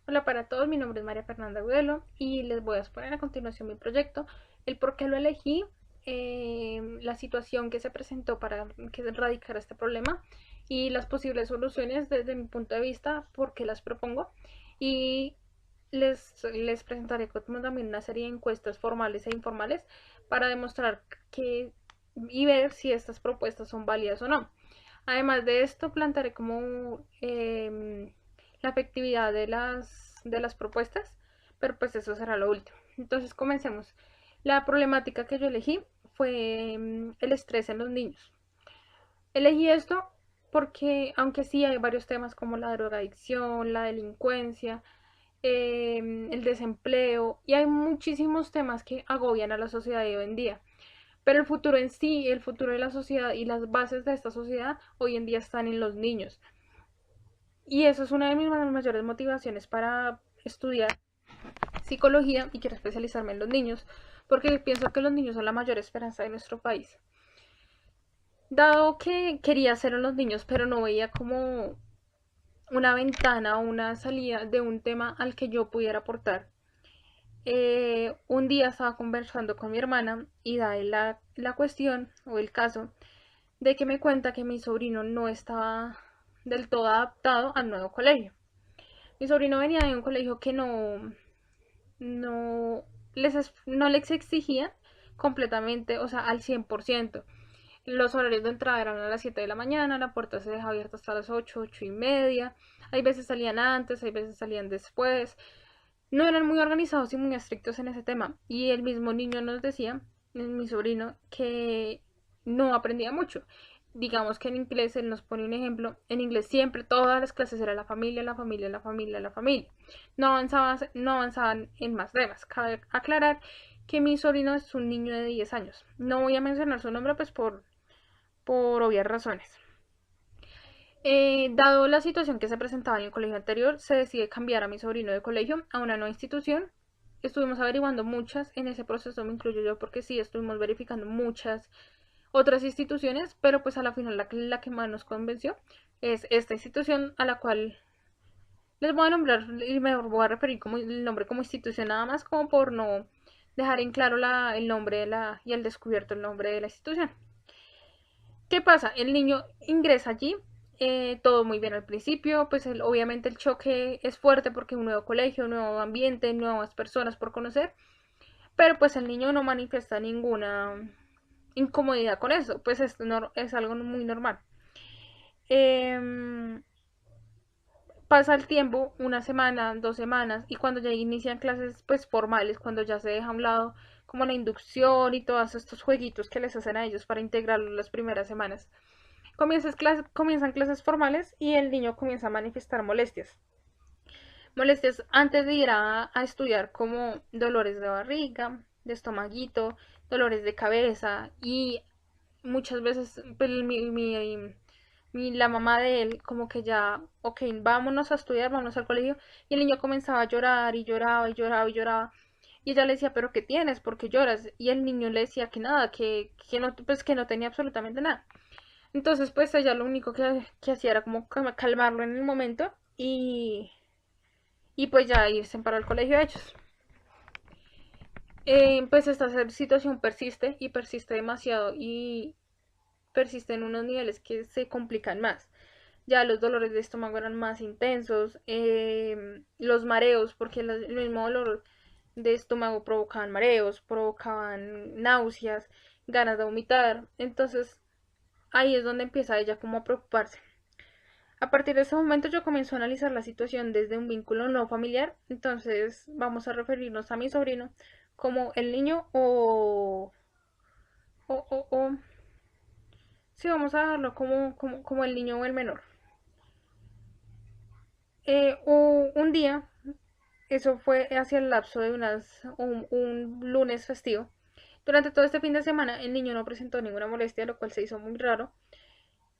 Hola para todos, mi nombre es María Fernanda Agudelo y les voy a exponer a continuación mi proyecto, el por qué lo elegí, la situación que se presentó para que erradicara este problema y las posibles soluciones desde mi punto de vista, por qué las propongo y les presentaré como también una serie de encuestas formales e informales para demostrar que y ver si estas propuestas son válidas o no. Además de esto, plantearé como la efectividad de las propuestas, pero pues eso será lo último. Entonces comencemos. La problemática que yo elegí fue el estrés en los niños. Elegí esto porque aunque sí hay varios temas como la drogadicción, la delincuencia, el desempleo y hay muchísimos temas que agobian a la sociedad de hoy en día. Pero el futuro en sí, el futuro de la sociedad y las bases de esta sociedad hoy en día están en los niños. Y eso es una de mis mayores motivaciones para estudiar psicología y quiero especializarme en los niños, porque pienso que los niños son la mayor esperanza de nuestro país. Dado que quería hacer en los niños, pero no veía como una ventana o una salida de un tema al que yo pudiera aportar. Un día estaba conversando con mi hermana y da la cuestión o el caso de que me cuenta que mi sobrino no estaba del todo adaptado al nuevo colegio. Mi sobrino venía de un colegio que no, no les exigía completamente, o sea, al 100%. Los horarios de entrada eran a las 7 de la mañana, la puerta se deja abierta hasta las 8, 8 y media. Hay veces salían antes, hay veces salían después. No eran muy organizados y muy estrictos en ese tema. Y el mismo niño nos decía, mi sobrino, que no aprendía mucho. Digamos que en inglés él nos pone un ejemplo. En inglés siempre todas las clases era la familia, la familia, la familia, la familia. No avanzaban en más temas. Cabe aclarar que mi sobrino es un niño de 10 años. No voy a mencionar su nombre pues por obvias razones. Dado la situación que se presentaba en el colegio anterior, se decide cambiar a mi sobrino de colegio a una nueva institución. Estuvimos averiguando muchas, en ese proceso me incluyo yo porque sí, estuvimos verificando muchas otras instituciones, pero pues a la final la que más nos convenció es esta institución a la cual les voy a nombrar y me voy a referir como el nombre como institución nada más como por no dejar en claro el nombre y el descubierto el nombre de la institución. ¿Qué pasa? El niño ingresa allí, todo muy bien al principio, pues obviamente el choque es fuerte porque un nuevo colegio, un nuevo ambiente, nuevas personas por conocer, pero pues el niño no manifiesta ninguna incomodidad con eso, pues es algo muy normal. Eh, Pasa el tiempo, una semana, 2 semanas, y cuando ya inician clases pues formales, cuando ya se deja a un lado como la inducción y todos estos jueguitos que les hacen a ellos para integrarlos las primeras semanas, comienzan clases formales y el niño comienza a manifestar molestias. Molestias antes de ir a estudiar como dolores de barriga, de estomaguito, dolores de cabeza y muchas veces pues, la mamá de él como que ya, ok, vámonos a estudiar, vámonos al colegio y el niño comenzaba a llorar y lloraba y lloraba y lloraba. Y ella le decía, pero ¿qué tienes? ¿Por qué lloras? Y el niño le decía que nada, que no, pues que no tenía absolutamente nada. Entonces, pues ella lo único que hacía era como calmarlo en el momento y pues ya irse para el colegio de ellos. Pues esta situación persiste y persiste demasiado y persiste en unos niveles que se complican más. Ya los dolores de estómago eran más intensos, los mareos, porque el mismo dolor de estómago provocaban mareos, provocaban náuseas, ganas de vomitar. Entonces ahí es donde empieza ella como a preocuparse. A partir de ese momento yo comienzo a analizar la situación desde un vínculo no familiar, entonces vamos a referirnos a mi sobrino como el niño o sí, vamos a dejarlo como el niño o el menor. Un día, eso fue hacia el lapso de un lunes festivo. Durante todo este fin de semana el niño no presentó ninguna molestia, lo cual se hizo muy raro,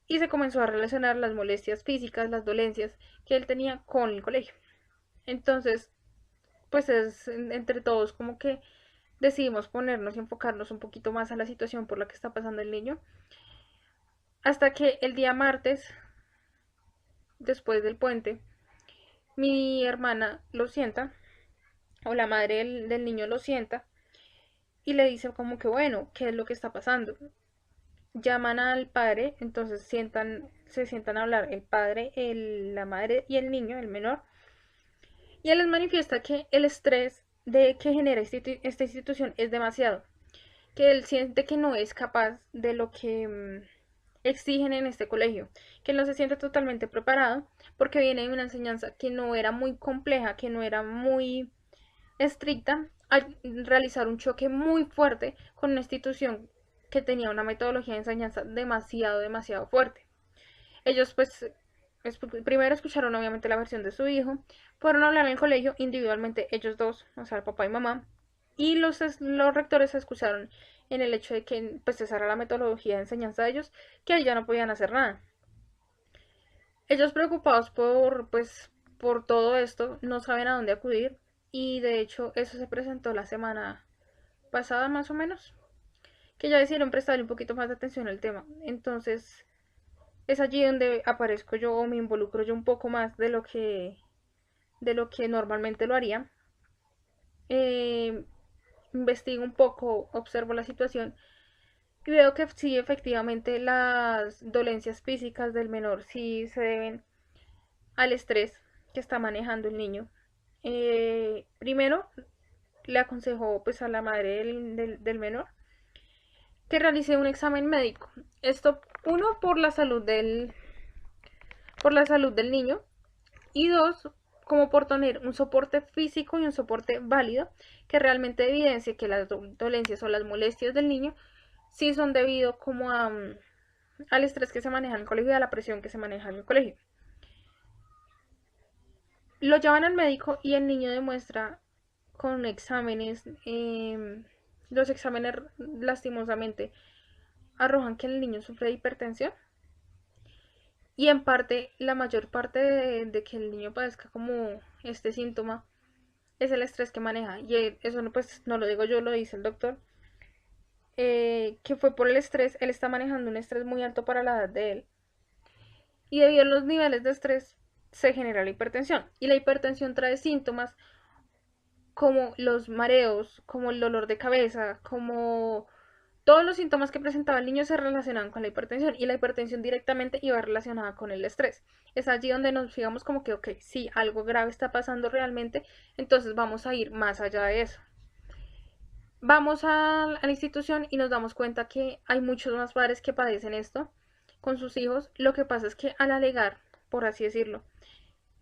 y se comenzó a relacionar las molestias físicas, las dolencias que él tenía con el colegio. Entonces, pues es entre todos como que decidimos ponernos y enfocarnos un poquito más a la situación por la que está pasando el niño. Hasta que el día martes, después del puente, Mi hermana lo sienta, o la madre del niño lo sienta, y le dice como que bueno, ¿qué es lo que está pasando? Llaman al padre, entonces se sientan a hablar el padre, la madre y el niño, el menor, y él les manifiesta que el estrés de que genera esta institución es demasiado, que él siente que no es capaz de lo que exigen en este colegio, que él no se siente totalmente preparado porque viene de una enseñanza que no era muy compleja, que no era muy estricta, al realizar un choque muy fuerte con una institución que tenía una metodología de enseñanza demasiado fuerte. Ellos pues primero escucharon obviamente la versión de su hijo, fueron a hablar en el colegio individualmente ellos dos, o sea, el papá y mamá, y los rectores escucharon en el hecho de que pues esa era la metodología de enseñanza de ellos, que ahí ya no podían hacer nada. Ellos preocupados por todo esto, no saben a dónde acudir, y de hecho eso se presentó la semana pasada más o menos, que ya decidieron prestarle un poquito más de atención al tema. Entonces es allí donde aparezco yo o me involucro yo un poco más de lo que normalmente lo haría. Eh, Investigo un poco, observo la situación y veo que sí, efectivamente, las dolencias físicas del menor sí se deben al estrés que está manejando el niño. Primero, le aconsejó pues a la madre del menor que realice un examen médico. Esto, uno, por la salud del niño, y dos, como por tener un soporte físico y un soporte válido que realmente evidencie que las dolencias o las molestias del niño sí son debido como al estrés que se maneja en el colegio y a la presión que se maneja en el colegio. Lo llevan al médico y el niño demuestra con exámenes, los exámenes lastimosamente arrojan que el niño sufre de hipertensión, y en parte, la mayor parte de que el niño padezca como este síntoma es el estrés que maneja. Y eso no, pues, no lo digo yo, lo dice el doctor. Que fue por el estrés, él está manejando un estrés muy alto para la edad de él. Y debido a los niveles de estrés se genera la hipertensión. Y la hipertensión trae síntomas como los mareos, como el dolor de cabeza, como todos los síntomas que presentaba el niño se relacionaban con la hipertensión, y la hipertensión directamente iba relacionada con el estrés. Es allí donde nos fijamos como que, ok, sí, algo grave está pasando realmente, entonces vamos a ir más allá de eso. Vamos a la institución y nos damos cuenta que hay muchos más padres que padecen esto con sus hijos. Lo que pasa es que al alegar, por así decirlo,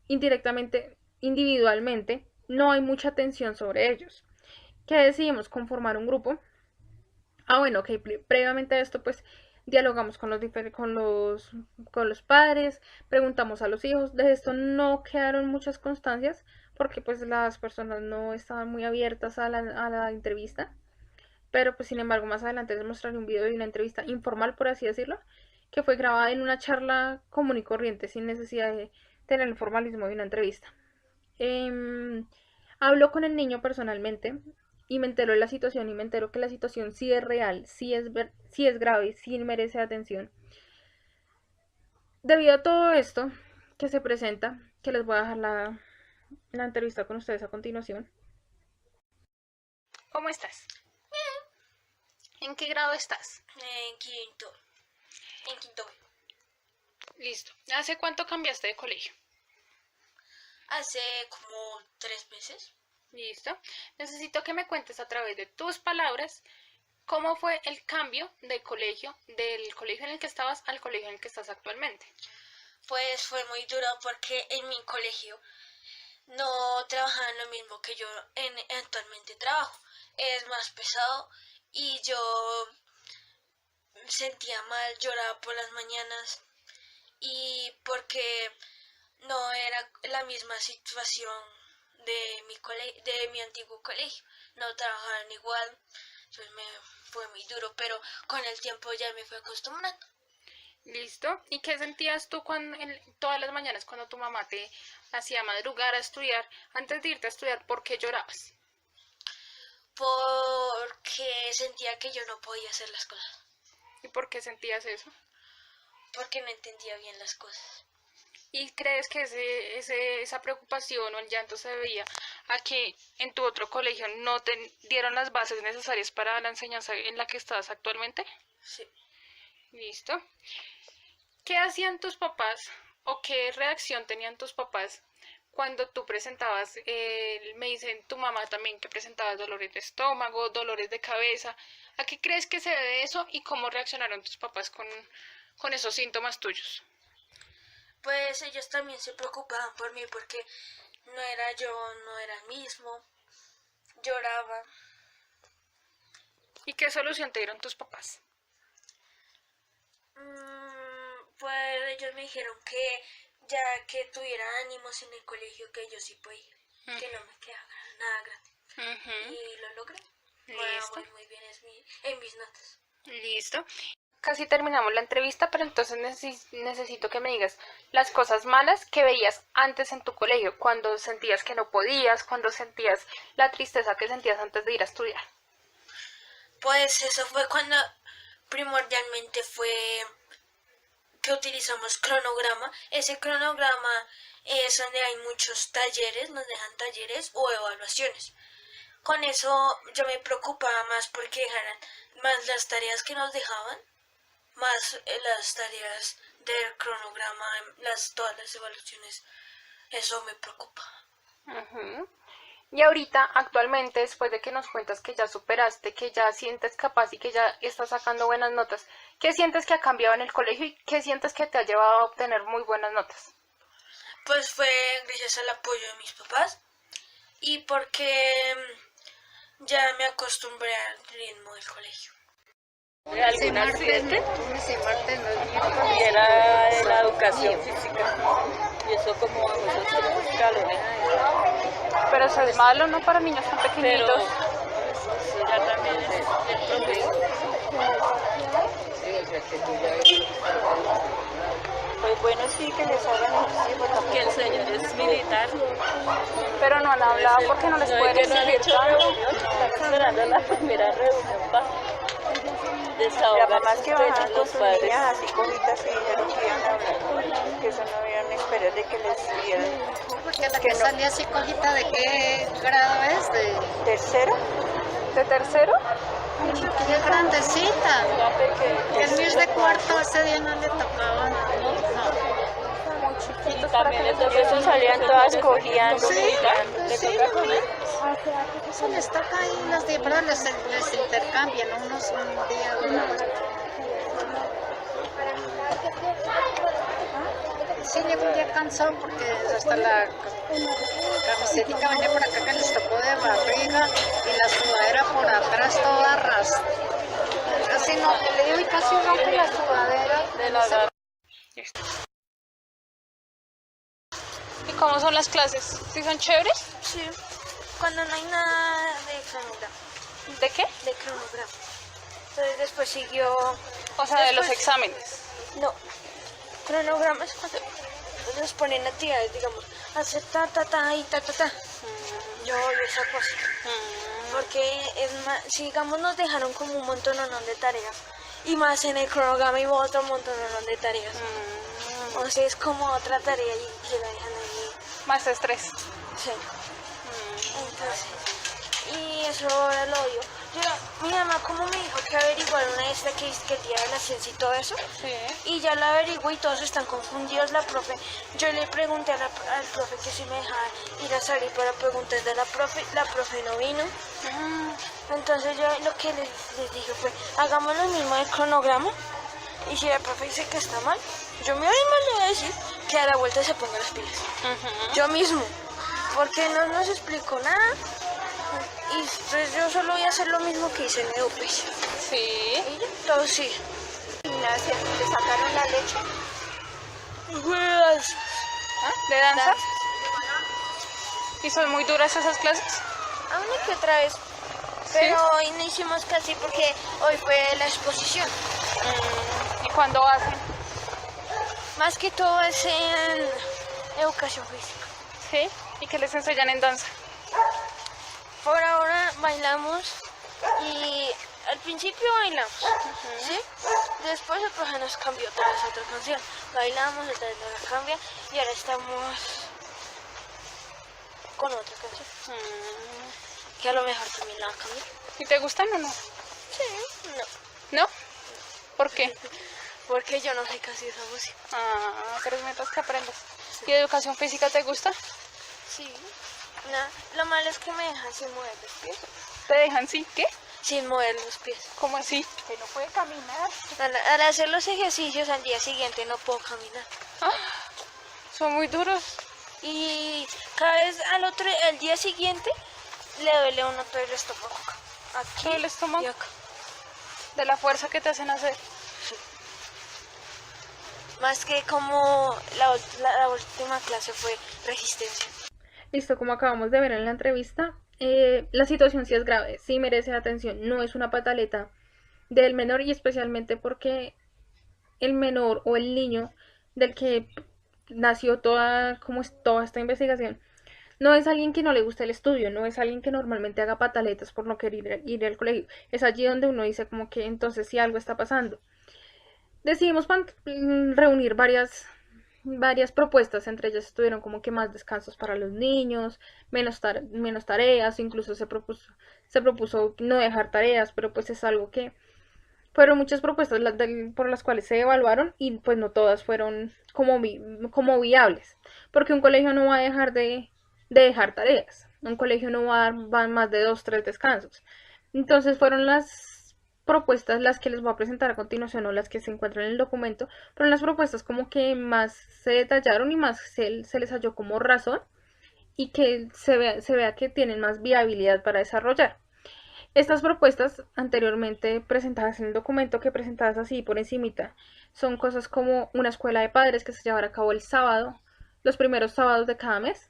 indirectamente, individualmente, no hay mucha atención sobre ellos. ¿Qué decidimos? Conformar un grupo. Bueno, ok, previamente a esto, pues dialogamos con los padres, preguntamos a los hijos. De esto no quedaron muchas constancias porque pues las personas no estaban muy abiertas a la entrevista. Pero pues sin embargo más adelante les mostraré un video de una entrevista informal, por así decirlo, que fue grabada en una charla común y corriente, sin necesidad de tener el formalismo de una entrevista. Eh, Hablo con el niño personalmente y me entero de la situación, y me entero que la situación sí es real, sí es grave, sí merece atención. Debido a todo esto que se presenta, que les voy a dejar la entrevista con ustedes a continuación. ¿Cómo estás? ¿En qué grado estás? En quinto. En quinto. Listo. ¿Hace cuánto cambiaste de colegio? Hace como 3 meses. Listo. Necesito que me cuentes a través de tus palabras cómo fue el cambio de colegio, del colegio en el que estabas al colegio en el que estás actualmente. Pues fue muy duro porque en mi colegio no trabajaban lo mismo que yo actualmente trabajo. Es más pesado y yo sentía mal, lloraba por las mañanas y porque no era la misma situación de mi antiguo colegio. No trabajaban igual, entonces me fue muy duro, pero con el tiempo ya me fui acostumbrando. Listo. ¿Y qué sentías tú todas las mañanas cuando tu mamá te hacía madrugar a estudiar? Antes de irte a estudiar, ¿por qué llorabas? Porque sentía que yo no podía hacer las cosas, ¿Y por qué sentías eso? porque no entendía bien las cosas. ¿Y crees que esa preocupación o el llanto se debía a que en tu otro colegio no te dieron las bases necesarias para la enseñanza en la que estás actualmente? Sí. Listo. ¿Qué hacían tus papás o qué reacción tenían tus papás cuando tú presentabas, me dicen tu mamá también que presentabas dolores de estómago, dolores de cabeza? ¿A qué crees que se debe eso y cómo reaccionaron tus papás con esos síntomas tuyos? Pues ellos también se preocupaban por mí porque no era yo, no era el mismo. Lloraba. ¿Y qué solución te dieron tus papás? Pues ellos me dijeron que ya que tuviera ánimos en el colegio, que yo sí podía, que no me quedaba nada grande. Y lo logré. Ahora voy muy bien en mis notas. Listo. Casi terminamos la entrevista, pero entonces necesito que me digas las cosas malas que veías antes en tu colegio, cuando sentías que no podías, cuando sentías la tristeza que sentías antes de ir a estudiar. Pues eso fue cuando primordialmente fue que utilizamos cronograma. Ese cronograma es donde hay muchos talleres, nos dejan talleres o evaluaciones. Con eso yo me preocupaba más porque dejaran más las tareas que nos dejaban, más las tareas del cronograma, todas las evaluaciones. Eso me preocupaba. Y ahorita, actualmente, después de que nos cuentas que ya superaste, que ya sientes capaz y que ya estás sacando buenas notas, ¿qué sientes que ha cambiado en el colegio y qué sientes que te ha llevado a obtener muy buenas notas? Pues fue gracias al apoyo de mis papás y porque ya me acostumbré al ritmo del colegio. ¿Algún accidente? Sí, Martín, y era de la educación física. Y eso como esos escalones. Pero eso es malo, ¿no? Para niños tan pequeñitos. Pero eso ya también es el proceso. Pues bueno, sí, que les hagan ejercicio, que el señor es militar. Pero no han hablado porque no les pueden exigir tanto. Están esperando la primera reunión para La mamá que bajan con sus niñas así cojitas y ya no querían hablar, que eso no habían esperar de que les dieran. Porque la que salía así cojita, ¿de qué grado es? ¿De ¿Tercero? ¿De tercero? qué grandecita? El mío es de cuarto, ese día no le tocaba. Muy chiquitos. también les Eso salían todas cojeando. Sí, ¿Le sí. toca con él? Eso les toca ahí los días, pero les intercambian unos un día, Sí, llegó un día cansado porque hasta la camisetita venía por acá que les tocó de barriga y la sudadera por atrás toda casi no, le digo y casi rompe la sudadera de la ¿Y cómo son las clases? ¿Sí son chéveres? Sí, cuando no hay nada de cronograma. ¿De qué? De cronograma. Entonces después siguió... O sea, de los exámenes. No, cronograma es cuando nos ponen actividades, digamos, hacer ta, ta, ta y ta, ta, ta. Yo esa cosa. Porque es más, si digamos nos dejaron como un montón de tareas, y más en el cronograma y otro montón de tareas. O sea, es como otra tarea y que la dejan ahí. Más estrés. Sí. Entonces, y eso ahora lo odio. Mi mamá como me dijo que averiguar una extra que dice que el día de la ciencia y todo eso. Sí. Y ya la averiguó y todos están confundidos. La profe, yo le pregunté al profe que si me dejaba ir a salir para preguntar de la profe no vino. Entonces yo lo que les dije fue, hagamos lo mismo del cronograma. Y si la profe dice que está mal, yo mismo le voy a decir que a la vuelta se ponga las pilas. Yo mismo. Porque no nos explicó nada. Y pues yo solo voy a hacer lo mismo que hice en EduPes. Sí. Y ya, todo sí. Gimnasia, ¿te sacaron la leche? ¿De danza? ¿Y son muy duras esas clases? A una que otra vez. Pero hoy no hicimos casi porque hoy fue la exposición. ¿Y cuándo hacen? Más que todo es en educación física. Sí. ¿Y qué les enseñan en danza? Por ahora bailamos y al principio bailamos, ¿sí? Después el profe nos cambió otra vez a otra canción, bailamos, otra vez nos la cambian y ahora estamos con otra canción que a lo mejor también la va a cambiar. ¿Y te gustan o no? Sí, no, ¿No? ¿Por qué? porque yo no sé casi esa música. Ah, pero es mientras que aprendas. ¿Y educación física te gusta? Sí, lo malo es que me dejan sin mover los pies. ¿Te dejan sí? ¿Qué? Sin mover los pies. ¿Cómo así? Que no puede caminar. Al hacer los ejercicios al día siguiente no puedo caminar. Ah, son muy duros. Y cada vez al día siguiente le duele a uno todo el estómago. Aquí ¿Todo el estómago? y acá. De la fuerza que te hacen hacer. Más que como la última clase fue resistencia. Listo, como acabamos de ver en la entrevista, la situación sí es grave, sí merece atención, no es una pataleta del menor y especialmente porque el menor o el niño del que nació toda esta investigación no es alguien que no le guste el estudio, no es alguien que normalmente haga pataletas por no querer ir al colegio. Es allí donde uno dice como que entonces sí algo está pasando. Decidimos reunir varias propuestas, entre ellas estuvieron como que más descansos para los niños, menos tareas, incluso se propuso no dejar tareas, pero pues es algo que fueron muchas propuestas por las cuales se evaluaron y pues no todas fueron como viables, porque un colegio no va a dejar de dejar tareas, un colegio no va a dar más de 2-3 descansos. Entonces fueron las propuestas las que les voy a presentar a continuación o las que se encuentran en el documento, fueron las propuestas como que más se detallaron y más se les halló como razón y que se vea que tienen más viabilidad para desarrollar. Estas propuestas anteriormente presentadas en el documento, que presentadas así por encimita, son cosas como una escuela de padres que se llevará a cabo el sábado, los primeros sábados de cada mes,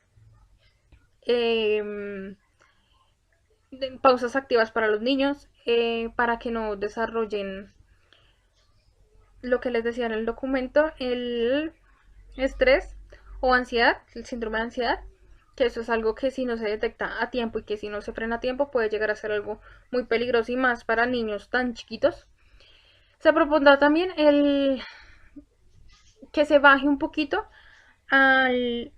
pausas activas para los niños, para que no desarrollen lo que les decía en el documento, el estrés o ansiedad, el síndrome de ansiedad, que eso es algo que si no se detecta a tiempo y que si no se frena a tiempo puede llegar a ser algo muy peligroso y más para niños tan chiquitos. Se propondrá también que se baje un poquito al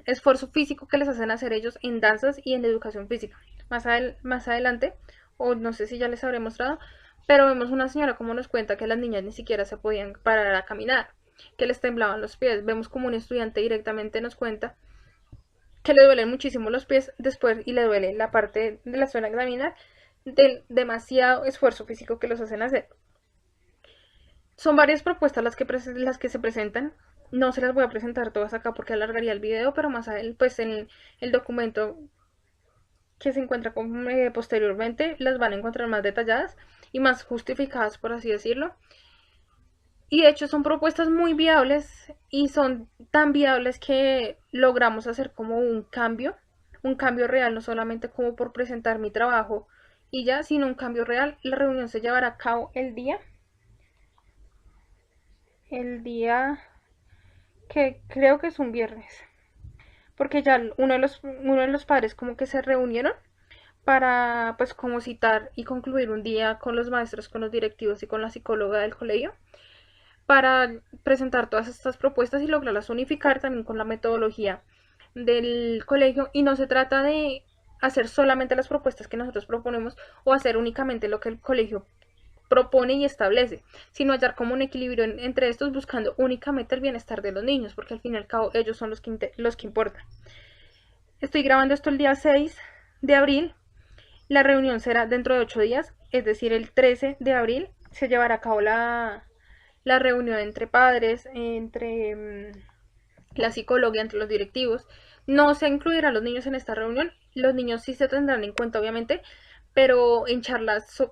esfuerzo físico que les hacen hacer ellos en danzas y en educación física. Más adelante, o no sé si ya les habré mostrado, pero vemos una señora como nos cuenta que las niñas ni siquiera se podían parar a caminar, que les temblaban los pies. Vemos como un estudiante directamente nos cuenta que le duelen muchísimo los pies después y le duele la parte de la zona abdominal del demasiado esfuerzo físico que los hacen hacer. Son varias propuestas las que se presentan. No se las voy a presentar todas acá porque alargaría el video, pero más adelante, pues en el documento que se encuentra posteriormente las van a encontrar más detalladas y más justificadas, por así decirlo. Y de hecho son propuestas muy viables y son tan viables que logramos hacer como un cambio real, no solamente como por presentar mi trabajo y ya, sino un cambio real. La reunión se llevará a cabo el día que creo que es un viernes, porque ya uno de los padres como que se reunieron para pues como citar y concluir un día con los maestros, con los directivos y con la psicóloga del colegio para presentar todas estas propuestas y lograrlas unificar también con la metodología del colegio. Y no se trata de hacer solamente las propuestas que nosotros proponemos o hacer únicamente lo que el colegio propone y establece, sino hallar como un equilibrio entre estos, buscando únicamente el bienestar de los niños, porque al fin y al cabo ellos son los que importan. Estoy grabando esto el día 6 de abril, la reunión será dentro de 8 días, es decir, el 13 de abril se llevará a cabo la reunión entre padres, entre la psicóloga, entre los directivos. No se incluirán los niños en esta reunión, los niños sí se tendrán en cuenta obviamente, pero en charlas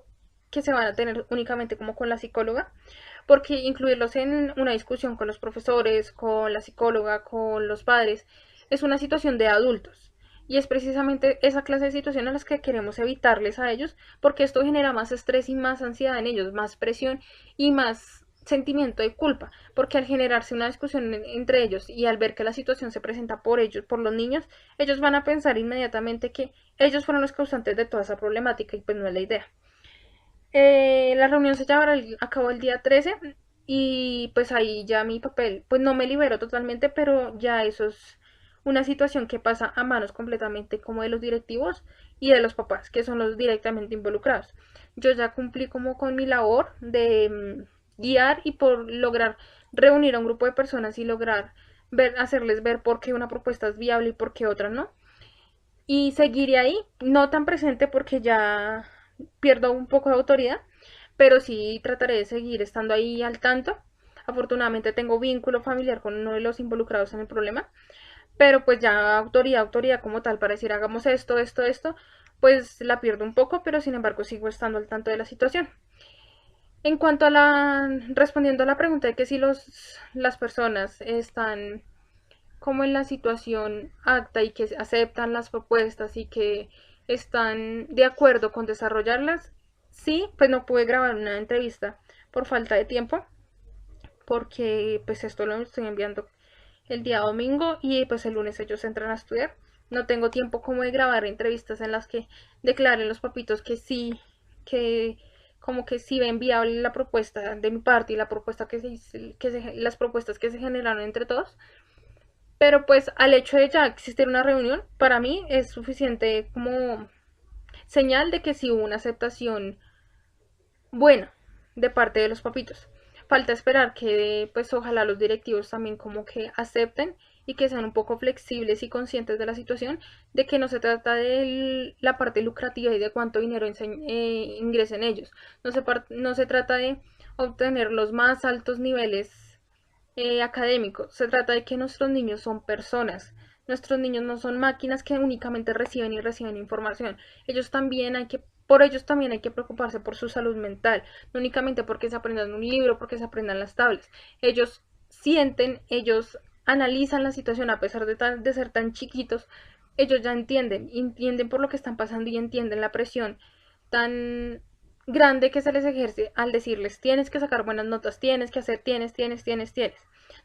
que se van a tener únicamente como con la psicóloga, porque incluirlos en una discusión con los profesores, con la psicóloga, con los padres, es una situación de adultos. Y es precisamente esa clase de situaciones a las que queremos evitarles a ellos, porque esto genera más estrés y más ansiedad en ellos, más presión y más sentimiento de culpa, porque al generarse una discusión entre ellos y al ver que la situación se presenta por ellos, por los niños, ellos van a pensar inmediatamente que ellos fueron los causantes de toda esa problemática y pues no es la idea. La reunión se llevará a cabo el día 13 y pues ahí ya mi papel, pues no me libero totalmente, pero ya eso es una situación que pasa a manos completamente como de los directivos y de los papás, que son los directamente involucrados. Yo ya cumplí como con mi labor de guiar y por lograr reunir a un grupo de personas y lograr hacerles ver por qué una propuesta es viable y por qué otra no. Y seguiré ahí, no tan presente porque ya pierdo un poco de autoridad, pero sí trataré de seguir estando ahí al tanto. Afortunadamente tengo vínculo familiar con uno de los involucrados en el problema, pero pues ya autoridad como tal para decir hagamos esto, pues la pierdo un poco, pero sin embargo sigo estando al tanto de la situación. En cuanto a respondiendo a la pregunta de que si las personas están como en la situación acta y que aceptan las propuestas y que están de acuerdo con desarrollarlas, sí, pues no pude grabar una entrevista por falta de tiempo, porque pues esto lo estoy enviando el día domingo y pues el lunes ellos entran a estudiar. No tengo tiempo como de grabar entrevistas en las que declaren los papitos que sí, que como que sí ven viable la propuesta de mi parte y la propuesta las propuestas que se generaron entre todos. Pero pues al hecho de ya existir una reunión, para mí es suficiente como señal de que sí hubo una aceptación buena de parte de los papitos. Falta esperar que pues ojalá los directivos también como que acepten y que sean un poco flexibles y conscientes de la situación, de que no se trata de la parte lucrativa y de cuánto dinero ingresen ellos. No se trata de obtener los más altos niveles académicos. Se trata de que nuestros niños son personas. Nuestros niños no son máquinas que únicamente reciben y reciben información. Por ellos también hay que preocuparse por su salud mental, no únicamente porque se aprendan un libro, porque se aprendan las tablas. Ellos sienten, ellos analizan la situación a pesar de ser tan chiquitos. Ellos ya entienden por lo que están pasando y entienden la presión tan grande que se les ejerce al decirles tienes que sacar buenas notas, tienes que hacer, tienes.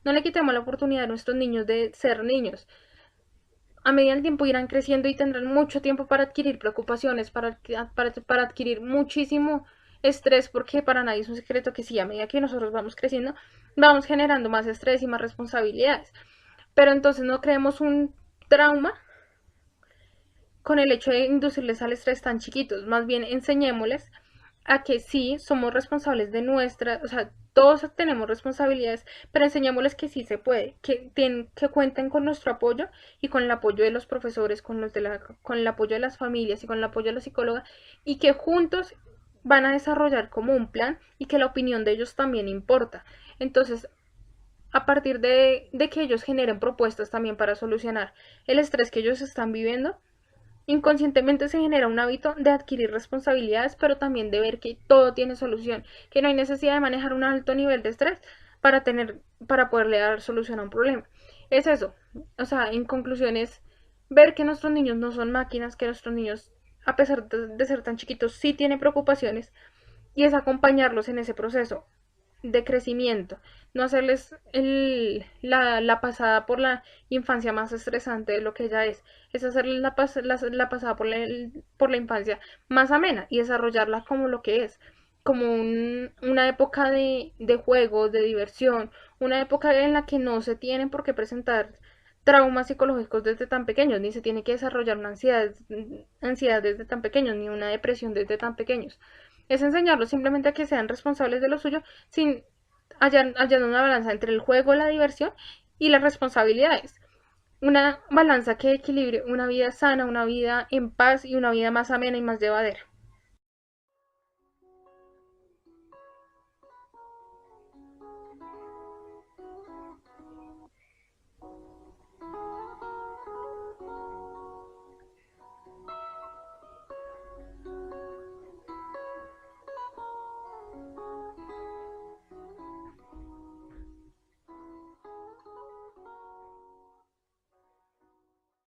No le quitemos la oportunidad a nuestros niños de ser niños. A medida del tiempo irán creciendo y tendrán mucho tiempo para adquirir preocupaciones, para adquirir muchísimo estrés, porque para nadie es un secreto que sí, a medida que nosotros vamos creciendo, vamos generando más estrés y más responsabilidades. Pero entonces no creemos un trauma con el hecho de inducirles al estrés tan chiquitos, más bien enseñémosles a que sí somos responsables de o sea, todos tenemos responsabilidades, pero enseñémosles que sí se puede, que cuenten con nuestro apoyo y con el apoyo de los profesores, con el apoyo de las familias y con el apoyo de los psicólogos, y que juntos van a desarrollar como un plan y que la opinión de ellos también importa. Entonces, a partir de que ellos generen propuestas también para solucionar el estrés que ellos están viviendo, inconscientemente se genera un hábito de adquirir responsabilidades, pero también de ver que todo tiene solución, que no hay necesidad de manejar un alto nivel de estrés para poderle dar solución a un problema. Es eso, o sea, en conclusión es ver que nuestros niños no son máquinas, que nuestros niños, a pesar de ser tan chiquitos, sí tienen preocupaciones, y es acompañarlos en ese proceso de crecimiento, no hacerles la pasada por la infancia más estresante de lo que ella es hacerles la pasada por la infancia más amena y desarrollarla como lo que es, como una época de juego, de diversión, una época en la que no se tienen por qué presentar traumas psicológicos desde tan pequeños, ni se tiene que desarrollar una ansiedad desde tan pequeños, ni una depresión desde tan pequeños. Es enseñarlos simplemente a que sean responsables de lo suyo, sin hallando una balanza entre el juego, la diversión y las responsabilidades. Una balanza que equilibre una vida sana, una vida en paz y una vida más amena y más llevadera.